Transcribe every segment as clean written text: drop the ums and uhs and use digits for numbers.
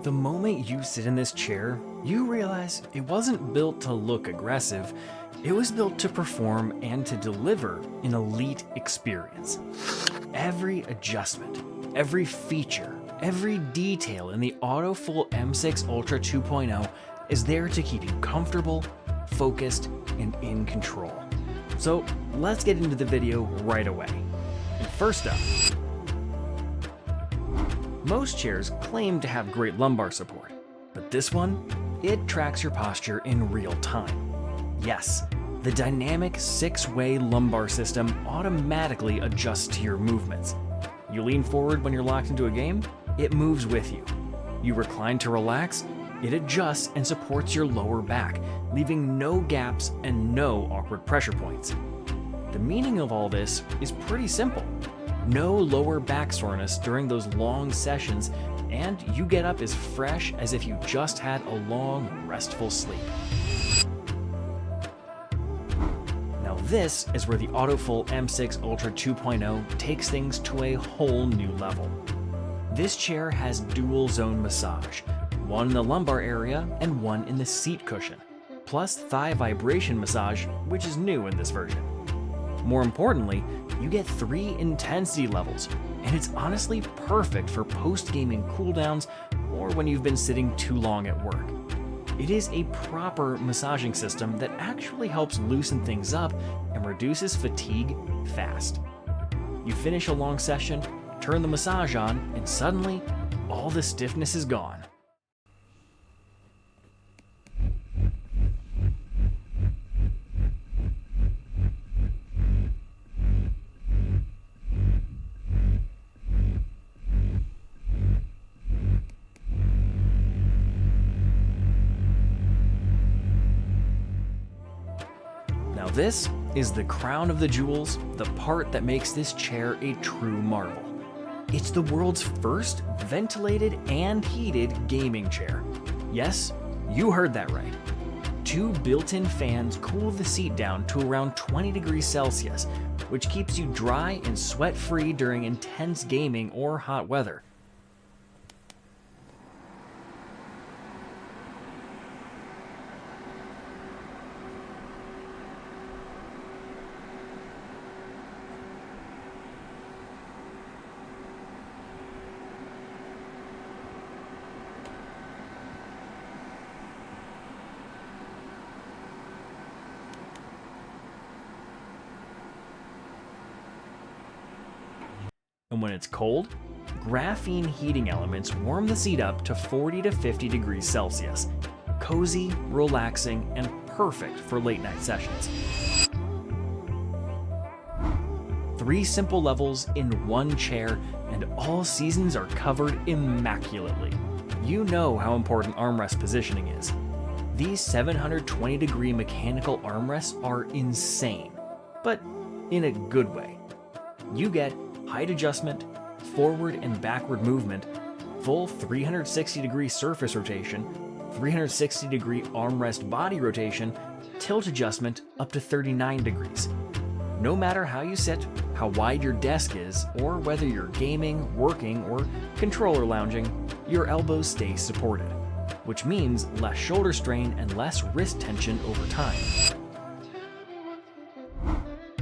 The moment you sit in this chair, you realize it wasn't built to look aggressive, it was built to perform and to deliver an elite experience. Every adjustment, every feature, every detail in the Autofull M6 Ultra 2.0 is there to keep you comfortable, focused, and in control. So let's get into the video right away. And first up, most chairs claim to have great lumbar support, but this one, it tracks your posture in real time. Yes, the dynamic 6-way lumbar system automatically adjusts to your movements. You lean forward when you're locked into a game, it moves with you. You recline to relax, it adjusts and supports your lower back, leaving no gaps and no awkward pressure points. The meaning of all this is pretty simple. No lower back soreness during those long sessions, and you get up as fresh as if you just had a long, restful sleep. Now this is where the Autofull M6 Ultra 2.0 takes things to a whole new level. This chair has dual zone massage, one in the lumbar area and one in the seat cushion, plus thigh vibration massage, which is new in this version. More importantly, you get 3 intensity levels, and it's honestly perfect for post-gaming cooldowns or when you've been sitting too long at work. It is a proper massaging system that actually helps loosen things up and reduces fatigue fast. You finish a long session, turn the massage on, and suddenly, all the stiffness is gone. Now this is the crown of the jewels, the part that makes this chair a true marvel. It's the world's first ventilated and heated gaming chair. Yes, you heard that right. 2 built-in fans cool the seat down to around 20 degrees Celsius, which keeps you dry and sweat-free during intense gaming or hot weather. And when it's cold, graphene heating elements warm the seat up to 40 to 50 degrees Celsius. Cozy, relaxing, and perfect for late night sessions. 3 simple levels in one chair, and all seasons are covered immaculately. You know how important armrest positioning is. These 720-degree mechanical armrests are insane, but in a good way. You get height adjustment, forward and backward movement, full 360-degree surface rotation, 360-degree armrest body rotation, tilt adjustment up to 39 degrees. No matter how you sit, how wide your desk is, or whether you're gaming, working, or controller lounging, your elbows stay supported, which means less shoulder strain and less wrist tension over time.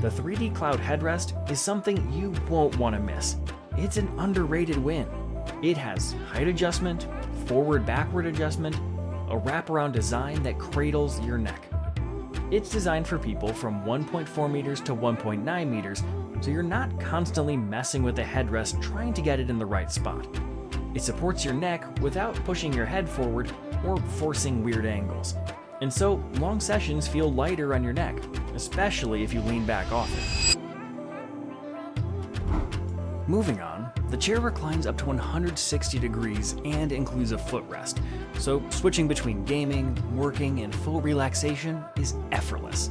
The 3D Cloud Headrest is something you won't want to miss. It's an underrated win. It has height adjustment, forward-backward adjustment, a wraparound design that cradles your neck. It's designed for people from 1.4 meters to 1.9 meters, so you're not constantly messing with the headrest trying to get it in the right spot. It supports your neck without pushing your head forward or forcing weird angles. And so, long sessions feel lighter on your neck, especially if you lean back often. Moving on, the chair reclines up to 160 degrees and includes a footrest, so switching between gaming, working, and full relaxation is effortless.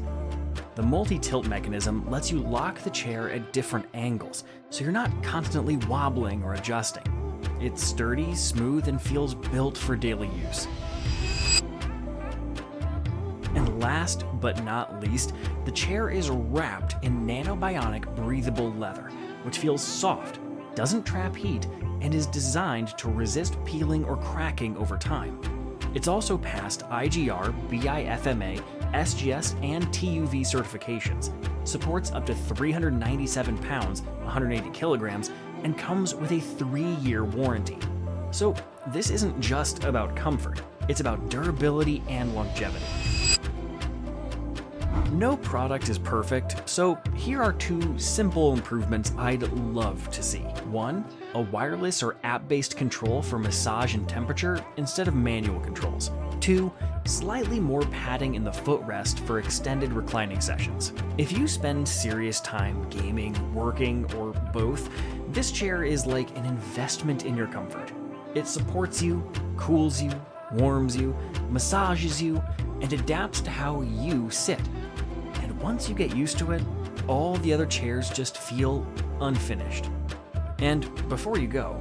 The multi-tilt mechanism lets you lock the chair at different angles, so you're not constantly wobbling or adjusting. It's sturdy, smooth, and feels built for daily use. And last but not least, the chair is wrapped in nanobionic breathable leather, which feels soft, doesn't trap heat, and is designed to resist peeling or cracking over time. It's also passed IGR, BIFMA, SGS, and TUV certifications, supports up to 397 pounds, 180 kilograms, and comes with a 3-year warranty. So this isn't just about comfort, it's about durability and longevity. No product is perfect, so here are 2 simple improvements I'd love to see. 1, a wireless or app-based control for massage and temperature instead of manual controls. 2, slightly more padding in the footrest for extended reclining sessions. If you spend serious time gaming, working, or both, this chair is like an investment in your comfort. It supports you, cools you, warms you, massages you, and adapts to how you sit. And once you get used to it, all the other chairs just feel unfinished. And before you go,